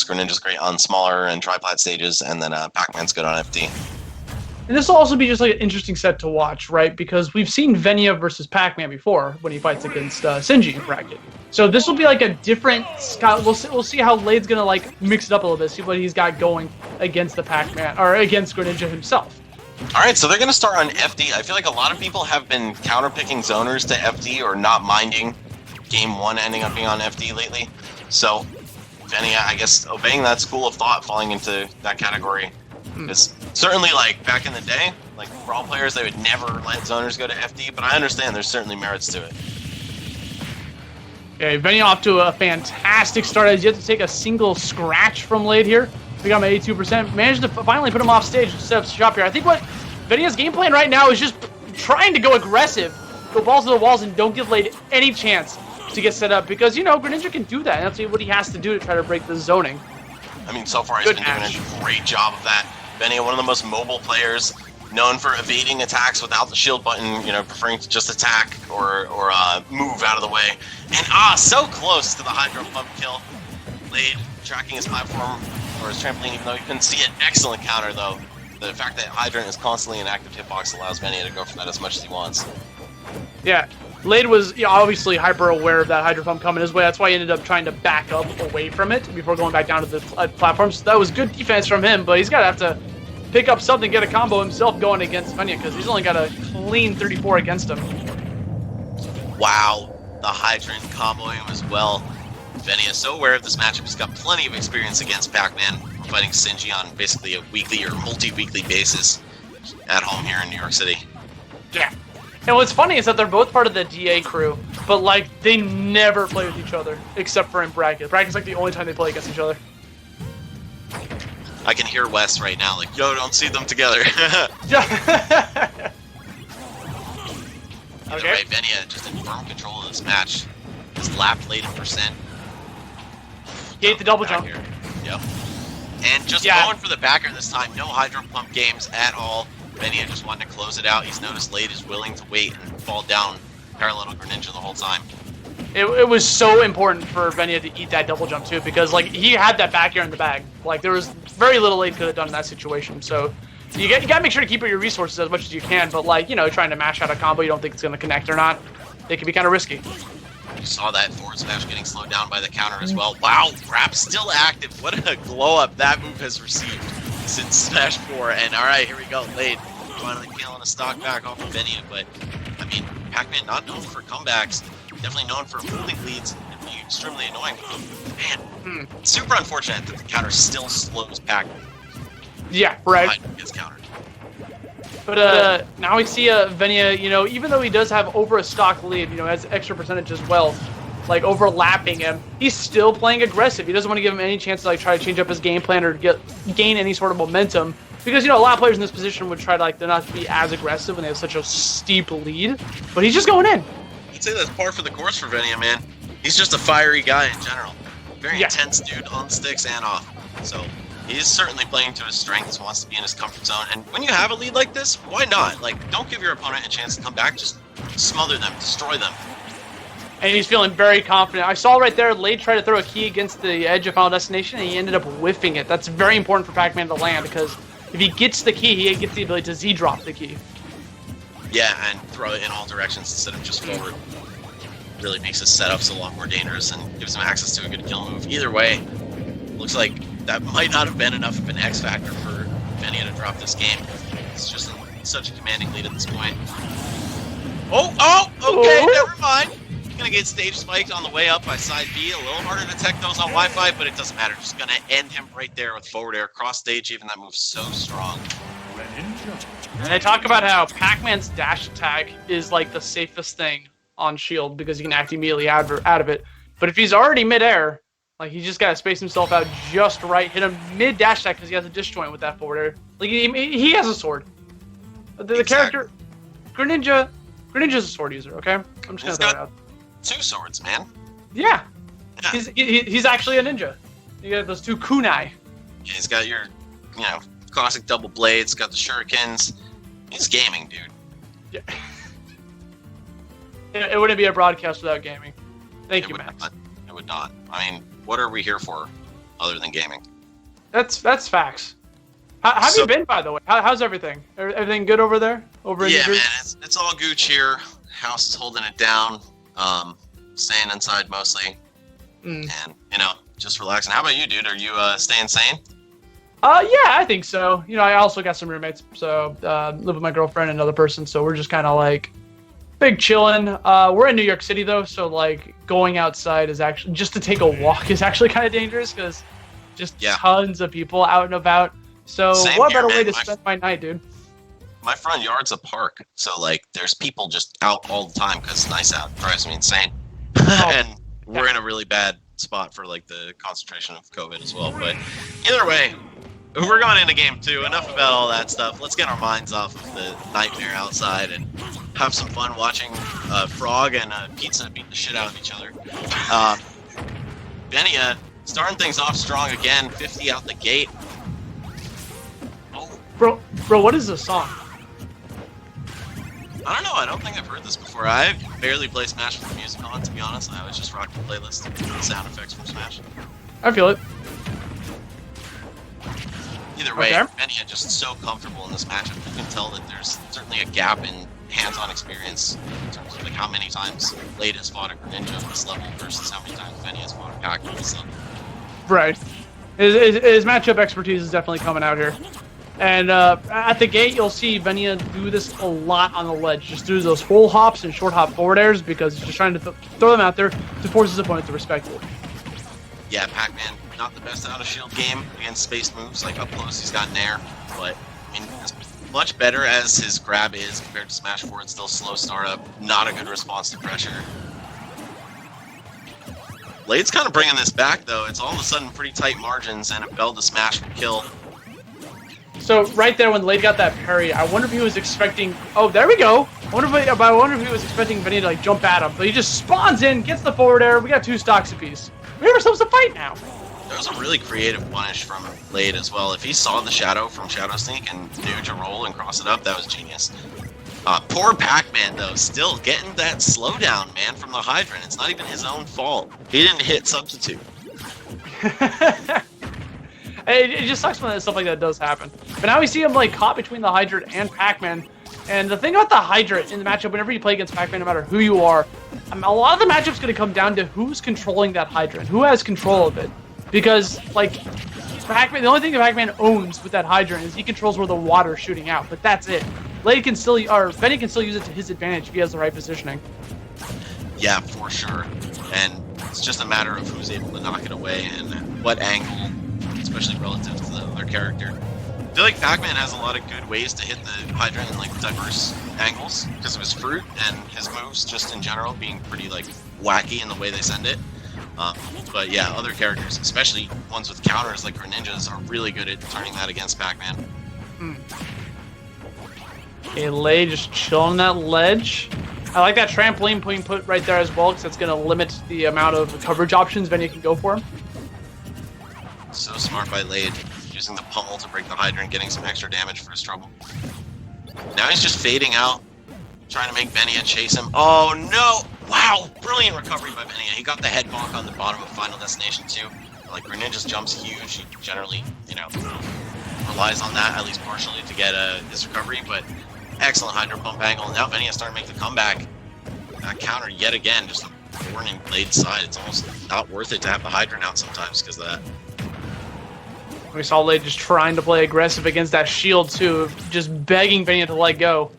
Greninja's great on smaller and triplat stages, and then Pacman's good on FD. And this will also be just like an interesting set to watch, right? Because we've seen Venia versus Pacman before when he fights against Sinji in bracket. So this will be like a different. We'll see how Liad's gonna like mix it up a little bit, see what he's got going against the Pacman or against Greninja himself. All right, so they're gonna start on FD. I feel like a lot of people have been counterpicking zoners to FD or not minding game one ending up being on FD lately. So Venia, I guess, obeying that school of thought, falling into that category. Because certainly, like, back in the day, like, Brawl players, they would never let zoners go to FD, but I understand there's certainly merits to it. Okay, Venia off to a fantastic start. Has yet to take a single scratch from Liad here. We got him at 82%. Managed to finally put him off stage and set up shop here. I think what Venia's game plan right now is just trying to go aggressive, go balls to the walls, and don't give Liad any chance to get set up. Because, you know, Greninja can do that. And that's what he has to do to try to break the zoning. I mean, so far he's been doing a great job of that. Venia, one of the most mobile players, known for evading attacks without the shield button, you know, preferring to just attack or move out of the way. And so close to the Hydro Pump kill. Liad tracking his platform or his trampoline, even though he couldn't see it. Excellent counter, though. The fact that Hydrant is constantly in active hitbox allows Venia to go for that as much as he wants. Yeah, Liad was obviously hyper aware of that Hydro Pump coming his way. That's why he ended up trying to back up away from it before going back down to the platform. So that was good defense from him, but he's got to have to pick up something, get a combo himself going against Venia, because he's only got a clean 34 against him. Wow, the Hydrant comboing him as well. Venia so aware of this matchup. He's got plenty of experience against Pacman, fighting Sinji on basically a weekly or multi-weekly basis at home here in New York City. Yeah. And what's funny is that they're both part of the DA crew, but like they never play with each other except for in bracket. Bracket's like the only time they play against each other. I can hear Wes right now, like, yo, don't see them together. Either way, Venia just in firm control of this match. Just lapped late in percent. Gate the double jump. Here. Yep. And just going for the backer this time. No Hydro Pump games at all. Venia just wanted to close it out. He's noticed Liad is willing to wait and fall down parallel to Greninja the whole time. It was so important for Venia to eat that double jump too, because like he had that back air in the bag. Like there was very little Liad could have done in that situation. So you gotta make sure to keep your resources as much as you can. But like, you know, trying to mash out a combo you don't think it's gonna connect or not, it can be kind of risky. You saw that forward smash getting slowed down by the counter as well. Wow, Grab still active. What a glow up that move has received since Smash 4. And all right, here we go. Liad finally peeling a stock back off of Venia. But I mean, Pacman not known for comebacks, definitely known for holding leads and being extremely annoying. Man, super unfortunate that the counter still slows Pacman. Yeah, right. Gets countered. But now we see Venia, you know, even though he does have over a stock lead, you know, has extra percentage as well, like overlapping him, he's still playing aggressive. He doesn't want to give him any chance to like try to change up his game plan or gain any sort of momentum, because you know a lot of players in this position would try to like not be as aggressive when they have such a steep lead. But he's just going in. I'd say that's par for the course for Venia, man. He's just a fiery guy in general. Very intense dude on sticks and off. So he's certainly playing to his strengths, wants to be in his comfort zone. And when you have a lead like this, why not? Like, don't give your opponent a chance to come back. Just smother them, destroy them. And he's feeling very confident. I saw right there, Liad tried to throw a key against the edge of Final Destination, and he ended up whiffing it. That's very important for Pacman to land, because if he gets the key, he gets the ability to Z-drop the key. Yeah, and throw it in all directions instead of just forward. Really makes his setups a lot more dangerous and gives him access to a good kill move. Either way, looks like that might not have been enough of an X factor for Venia to drop this game. It's just such a commanding lead at this point. Okay, never mind. Gonna get stage spiked on the way up by side B. A little harder to tech those on Wi-Fi, but it doesn't matter. Just gonna end him right there with forward air cross stage. Even that move's so strong. And they talk about how Pacman's dash attack is like the safest thing on shield, because you can act immediately out of it. But if he's already midair, like he just gotta space himself out just right, hit him mid dash attack because he has a disjoint with that forward air. Like he has a sword. The character Greninja's a sword user. Okay, I'm just gonna throw it out. 2 swords, man. Yeah. He's actually a ninja. You got those 2 kunai. Yeah, he's got your, you know, classic double blades, got the shurikens. He's gaming, dude. Yeah. It wouldn't be a broadcast without gaming. Thank you, Max. It would not. I mean, what are we here for? other than gaming. That's facts. How have you been, by the way? How's everything? Everything good over there? Over in New Jersey? Man, it's all gooch here. House is holding it down. Staying inside mostly, and just relaxing. How about you, dude? Are you staying sane? Yeah, I think so. I also got some roommates, so live with my girlfriend and another person, so we're just kind of like big chilling. We're in New York City though, so like going outside is actually just to take a walk is actually kind of dangerous because just tons of people out and about. So what better way to spend my night, dude? My front yard's a park, so like there's people just out all the time because it's nice out. It drives me insane. And we're in a really bad spot for like the concentration of COVID as well. But either way, we're going into game 2. Enough about all that stuff. Let's get our minds off of the nightmare outside and have some fun watching Frog and Pizza beat the shit out of each other. Venia starting things off strong again, 50 out the gate. Oh, bro, what is this song? I don't know. I don't think I've heard this before. I barely play Smash with the music on, to be honest. I always just rock the playlist with the sound effects from Smash. I feel it. Either way, Venia just so comfortable in this matchup. You can tell that there's certainly a gap in hands-on experience in terms of like how many times Liad has fought a Greninja at this level versus how many times Venia has fought a Pacman at this level. Right. His matchup expertise is definitely coming out here. And at the gate, you'll see Venia do this a lot on the ledge. Just do those full hops and short hop forward airs because he's just trying to throw them out there to force his opponent to respect it. Yeah, Pacman, not the best out of shield game against space moves. Like up close, he's got Nair, but I mean, as much better as his grab is compared to Smash 4, it's still slow startup. Not a good response to pressure. Liad's kind of bringing this back though. It's all of a sudden pretty tight margins, and a bell to smash would kill. So right there when Liad got that parry, I wonder if he was expecting. Oh, there we go. I wonder if he was expecting Venia to like jump at him, but he just spawns in, gets the forward air. We got 2 stocks apiece. We have ourselves a fight now. There was a really creative punish from Liad as well. If he saw the shadow from Shadow Sneak and knew to roll and cross it up, that was genius. Poor Pacman though, still getting that slowdown, man, from the Hydrant. It's not even his own fault. He didn't hit substitute. It just sucks when stuff like that does happen. But now we see him like caught between the Hydrant and Pacman. And the thing about the Hydrant in the matchup, whenever you play against Pacman, no matter who you are, a lot of the matchup's going to come down to who's controlling that Hydrant, who has control of it. Because like Pacman, the only thing that Pacman owns with that Hydrant is he controls where the water's shooting out. But that's it. Liad can still, or Venia can still use it to his advantage if he has the right positioning. Yeah, for sure. And it's just a matter of who's able to knock it away and what angle, especially relative to the other character. I feel like Pacman has a lot of good ways to hit the Hydrant in like diverse angles because of his fruit and his moves just in general being pretty like wacky in the way they send it. But yeah, other characters, especially ones with counters like Greninjas, are really good at turning that against Pacman. Okay, Liad just chilling on that ledge. I like that trampoline being put right there as well because it's going to limit the amount of coverage options Venia can go for him. So smart by Liad, using the pummel to break the Hydrant, getting some extra damage for his trouble. Now he's just fading out, trying to make Venia chase him. Oh no! Wow! Brilliant recovery by Venia. He got the head bonk on the bottom of Final Destination 2. Like, Greninja's jump's huge. He generally, relies on that, at least partially, to get his recovery, but excellent Hydrant pump angle. Now Venia's starting to make the comeback. That counter yet again, just a warning Liad's side. It's almost not worth it to have the Hydrant out sometimes because of that. We saw Liad just trying to play aggressive against that shield too, just begging Venia to let go.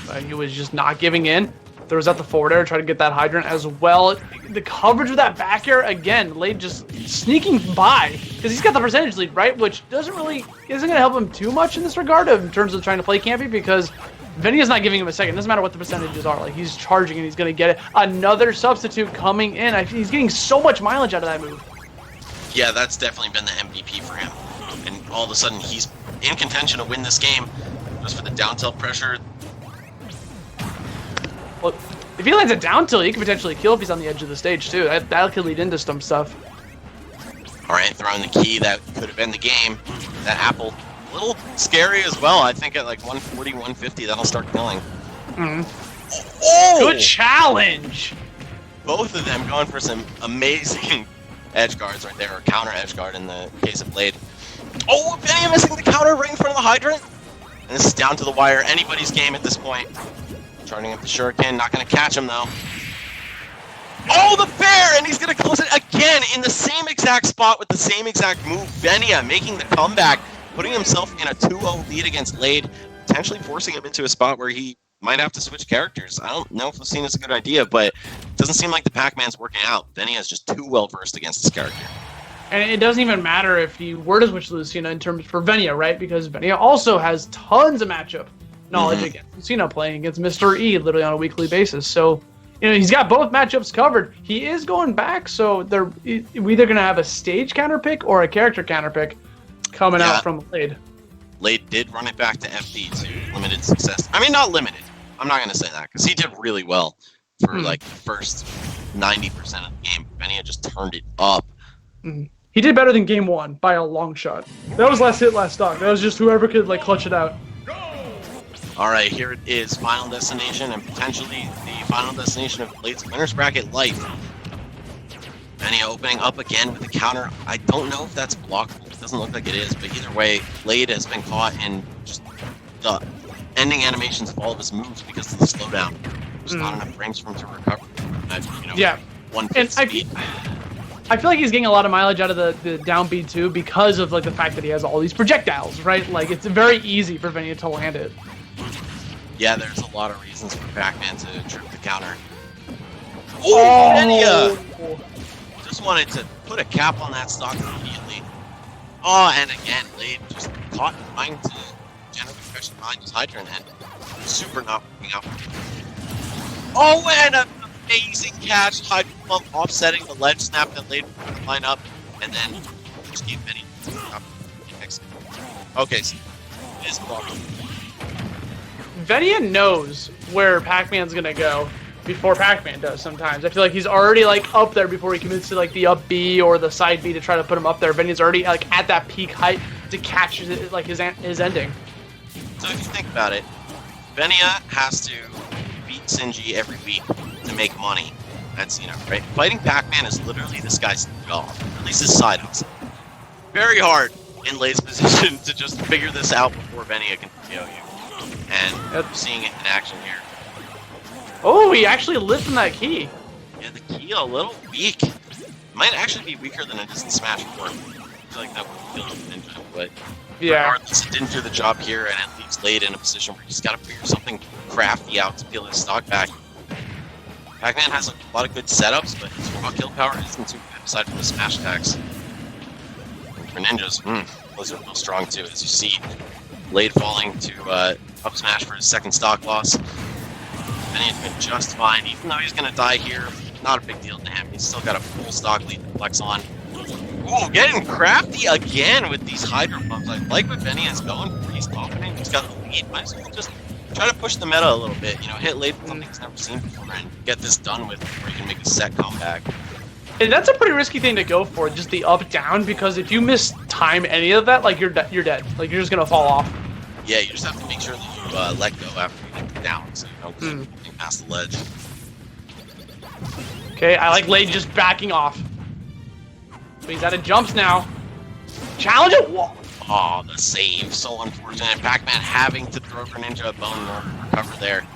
But he was just not giving in. Throws out the forward air, try to get that Hydrant as well. The coverage of that back air, again, Liad just sneaking by. Because he's got the percentage lead, right? Which isn't going to help him too much in this regard in terms of trying to play campy because Venia's not giving him a second. Doesn't matter what the percentages are. Like, he's charging and he's going to get it. Another substitute coming in. He's getting so much mileage out of that move. Yeah, that's definitely been the MVP for him. And all of a sudden, he's in contention to win this game. Just for the down tilt pressure. Well, if he lands a down tilt, he can potentially kill if he's on the edge of the stage, too. That could lead into some stuff. All right, throwing the key. That could have been the game. That apple, a little scary as well. I think at like 140, 150, that'll start killing. Oh! Good challenge! Both of them going for some amazing edge guards right there, or counter edge guard in the case of Blade. Oh, Venia missing the counter right in front of the hydrant. And this is down to the wire. Anybody's game at this point. Charging up the shuriken, not going to catch him though. Oh, the bear! And he's going to close it again in the same exact spot with the same exact move. Venia making the comeback, putting himself in a 2-0 lead against Liad, potentially forcing him into a spot where he might have to switch characters. I don't know if Lucina is a good idea, but it doesn't seem like the Pacman's working out. Venia is just too well versed against this character. And it doesn't even matter if you were to switch Lucina in terms for Venia, right? Because Venia also has tons of matchup knowledge against Lucina, playing against Mr. E literally on a weekly basis. So, you know, he's got both matchups covered. He is going back, so we're either going to have a stage counter pick or a character counter pick coming out from Liad. Liad did run it back to FD to limited success. I mean, not limited. I'm not going to say that because he did really well for like the first 90% of the game. Venia just turned it up. He did better than game 1 by a long shot. That was last hit, last stock. That was just whoever could like clutch it out. All right, here it is, final destination, and potentially the final destination of Liad's winners bracket life. Venia opening up again with a counter. I don't know if that's blockable. It doesn't look like it is, but either way, Liad has been caught in just the ending animations of all of his moves because of the slowdown. There's not enough frames for him to recover. One speed. I feel like he's getting a lot of mileage out of the down B too because of like the fact that he has all these projectiles, right? Like it's very easy for Venia to land it. Yeah, there's a lot of reasons for Pacman to trip the counter. Oh, Venia! Just wanted to put a cap on that stock immediately. Oh, and again, Liad just caught trying to generate pressure behind his hydrant and super not working out. Oh, and an amazing catch. Hydrant pump offsetting the ledge snap that Liad would line up, and then just keep Venia. Okay, so it is blocking. Venia knows where Pacman's gonna go before Pacman does sometimes. I feel like he's already like up there before he commits to like the up B or the side B to try to put him up there. Venia's already like at that peak height to catch like his ending. So if you think about it, Venia has to beat Sinji every week to make money. That's, you know, right? Fighting Pacman is literally this guy's job, at least his side hustle. Very hard in Liad's position to just figure this out before Venia can KO you. And seeing it in action here. Oh, he actually lit from that key. Yeah, the key a little weak. Might actually be weaker than it is in Smash 4. I feel like that would kill Ninja, but regardless, it didn't do the job here, and it leaves Liad in a position where he's got to figure something crafty out to peel his stock back. Pacman has a lot of good setups, but his raw kill power isn't too good aside from the smash attacks. And for ninjas, those are real strong too, as you see. Liad falling to up smash for his second stock loss. Venia's been just fine, even though he's going to die here. Not a big deal to him. He's still got a full stock lead to flex on. Ooh, getting crafty again with these Hydro Pumps. I like what Venia's going for. He's confident. He's got the lead. Might as well just try to push the meta a little bit. You know, hit Liad with something he's never seen before and get this done with before he can make a set comeback. And that's a pretty risky thing to go for, just the up-down, because if you miss time any of that, like you're dead. Like you're just going to fall off. Yeah, you just have to make sure that you let go after you get down, so you don't get past the ledge. Okay, I like Liad just backing off. But he's out of jumps now. Challenge it! Whoa. Oh, the save. So unfortunate. Pacman having to throw Greninja a bone in order to recover there.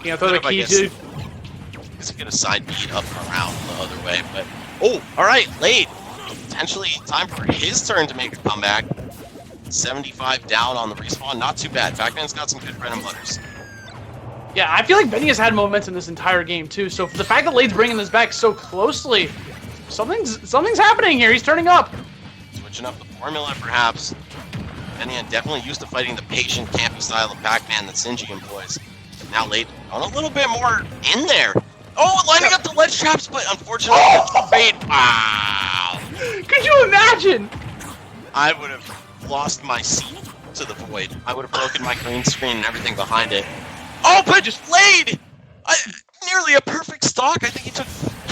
You know, throw the key too. Because he could have side beat up and around the other way, but... Oh, alright, Liad. Potentially time for his turn to make a comeback. 75 down on the respawn. Not too bad. Pacman's got some good bread and butters. Yeah, I feel like Venia's had momentum this entire game too. So for the fact that Liad's bringing this back so closely, something's happening here. He's turning up. Switching up the formula, perhaps. Venia definitely used to fighting the patient, campy style of Pacman that Sinji employs. Now Liad on a little bit more in there. Oh, lining up the ledge traps, but unfortunately, fade. Wow. Could you imagine? I would have lost my seat to the void. I would have broken my green screen and everything behind it. Oh, but just Liad! Nearly a perfect stock. I think he took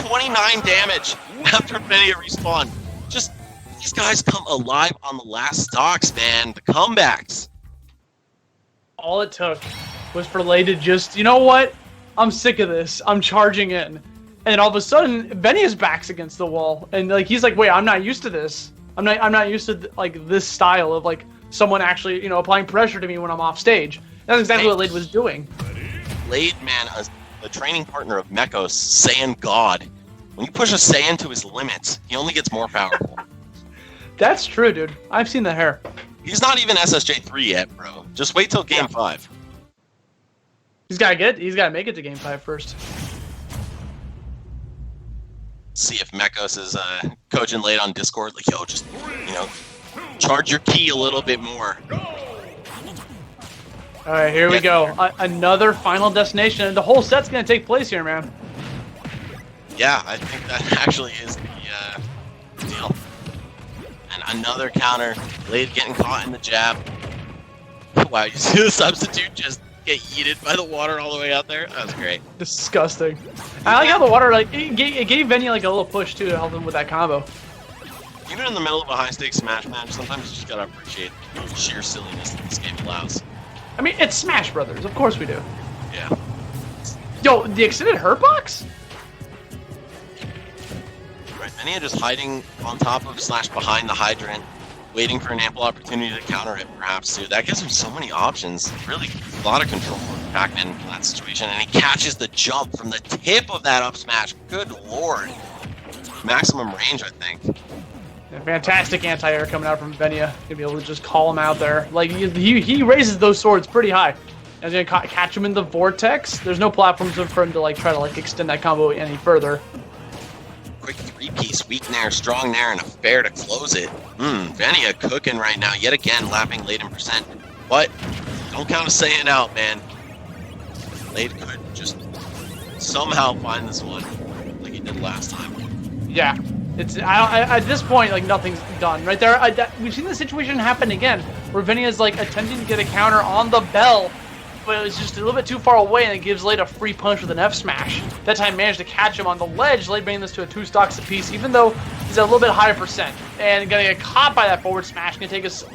29 damage after Venia respawned. Just, these guys come alive on the last stocks, man. The comebacks. All it took was for Liad to just, you know what? I'm sick of this. I'm charging in. And then all of a sudden, Venia's back's against the wall, and like he's like, "Wait, I'm not used to this. I'm not used to like this style of like someone actually, applying pressure to me when I'm off stage." That's exactly what Liad was doing. Liad, man, a training partner of Mekos, Saiyan God. When you push a Saiyan to his limits, he only gets more powerful. That's true, dude. I've seen the hair. He's not even SSJ3 yet, bro. Just wait till Game 5. He's gotta make it to Game 5 first. See if Mekos is coaching Liad on Discord. Like, yo, just, charge your key a little bit more. All right, here we go. Another final destination. The whole set's gonna take place here, man. Yeah, I think that actually is the deal. And another counter. Liad getting caught in the jab. Wow, you see the substitute just get yeeted by the water all the way out there? That was great. Disgusting. I like how the water, like, it gave Venia, like, a little push, too, to help him with that combo. Even in the middle of a high-stakes Smash match, sometimes you just gotta appreciate the sheer silliness that this game allows. I mean, it's Smash Brothers. Of course we do. Yeah. Yo, the extended hurt box? Right, Venia just hiding on top of / behind the hydrant, waiting for an ample opportunity to counter it, perhaps, too. That gives him so many options. Really, a lot of control for Pacman in that situation, and he catches the jump from the tip of that up smash. Good lord. Maximum range, I think. Yeah, fantastic anti-air coming out from Venia. Gonna be able to just call him out there. Like, he raises those swords pretty high. And he's gonna catch him in the vortex. There's no platforms for him to, like, try to, like, extend that combo any further. Quick 3-piece, weak nair, strong nair, and a fair to close it. Venia cooking right now, yet again, lapping Liad in percent. But don't count a Saiyan out, man. Liad could just somehow find this one like he did last time. Yeah. It's at this point, like, nothing's done. Right there, we've seen the situation happen again, where Venia's, like, attempting to get a counter on the bell, but it was just a little bit too far away, and it gives Liad a free punch with an F smash. That time managed to catch him on the ledge, Liad bringing this to a 2 stocks apiece, even though he's at a little bit higher percent. And gonna get caught by that forward smash, gonna take his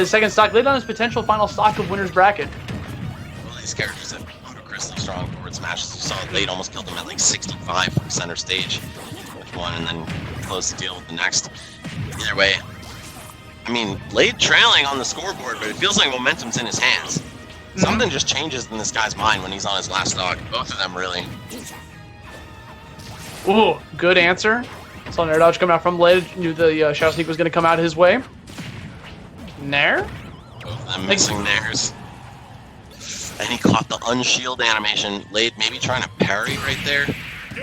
second stock. Liad on his potential final stock of winner's bracket. Well, these characters have ludicrously strong forward smashes. You saw Liad almost killed him at like 65 from center stage with one, and then close the deal with the next. Either way, I mean, Liad trailing on the scoreboard, but it feels like momentum's in his hands. Something just changes in this guy's mind when he's on his last stock. Both of them, really. Ooh, good answer. Saw Nair dodge coming out from Liad. Knew the Shadow Sneak was going to come out his way. Nair? Both of them missing nairs. And he caught the unshield animation. Liad maybe trying to parry right there.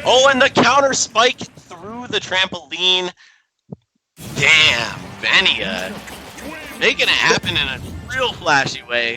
Oh, and the counter spike through the trampoline. Damn, Venia. Making it happen in a real flashy way.